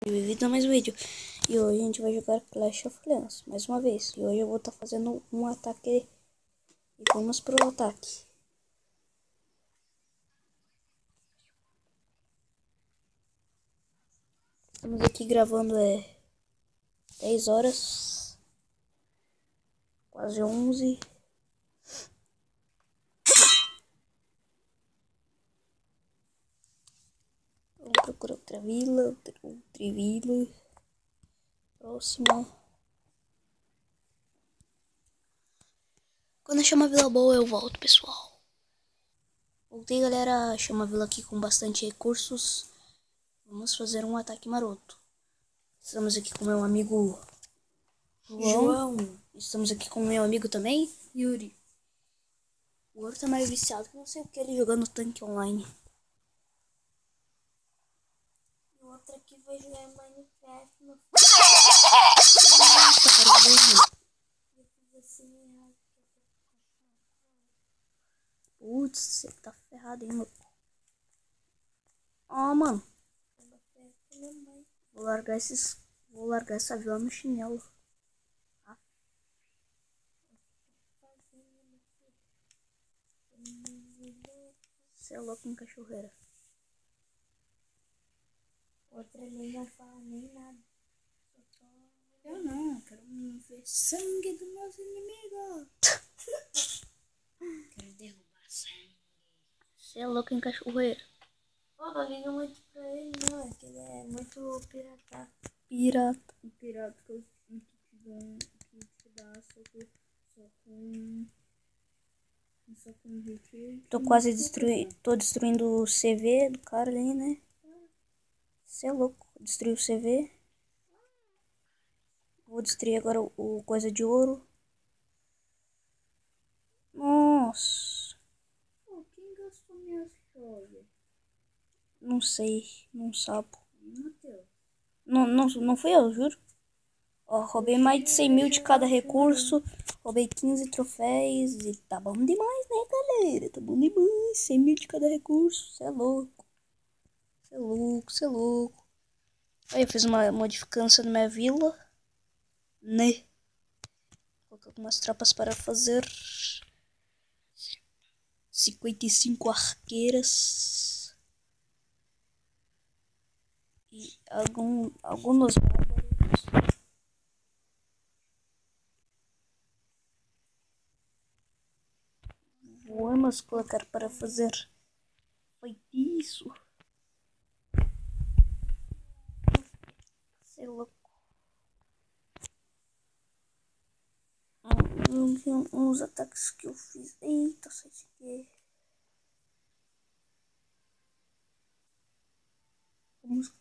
Bem-vindo a mais um vídeo. E hoje a gente vai jogar Clash of Clans mais uma vez. E hoje eu vou estar fazendo um ataque. E vamos pro ataque. Estamos aqui gravando 10 horas. Quase 11. Vamos procurar outra vila. Outra vila. Próxima. Quando achar uma vila boa eu volto, pessoal. Voltei, galera. Achei uma vila aqui com bastante recursos. Vamos fazer um ataque maroto. Estamos aqui com meu amigo João. Estamos aqui com meu amigo também, Yuri. O outro tá mais viciado que não sei o que ele jogando tanque online. E o outro aqui vai jogar Minecraft no Putz, você tá ferrado, hein, louco. Ó, mano. Vou largar essa vila no chinelo. Você é louco em cachorreira. Outra ali não fala nem nada. Eu não, quero ver sangue dos meus inimigos. Quero derrubar sangue. Você é louco em cachorreira. Oh, não liga muito pra ele, não. É que ele é muito pirata. Pirata. Pirata que te dá só com retreat. Tô destruindo o CV do cara ali, né? Você é louco. Destruiu o CV. Vou destruir agora o coisa de ouro. Nossa. Oh, quem gastou minhas joias? Não sei. Não sapo. Matheus. Não fui eu, juro. Ó, roubei mais de 100 mil de cada recurso. Roubei 15 troféus. E tá bom demais, né, galera? Tá bom demais. 100 mil de cada recurso. Você é louco. Você é louco, você é louco. Aí eu fiz uma modificância na minha vila. Né? Coloquei algumas tropas para fazer 55 arqueiras. E alguns bárbaros. Vamos colocar para fazer feitiço. Sei louco. Uns ataques que eu fiz. Eita, sai isso aqui. Vamos.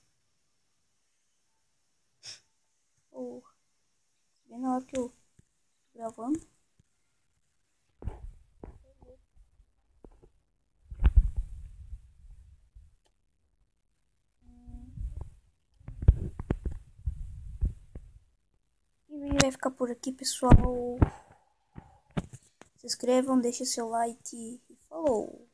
Oh, bem na hora que eu tô gravando. E o vídeo vai ficar por aqui, pessoal. Se inscrevam, deixem seu like e falou!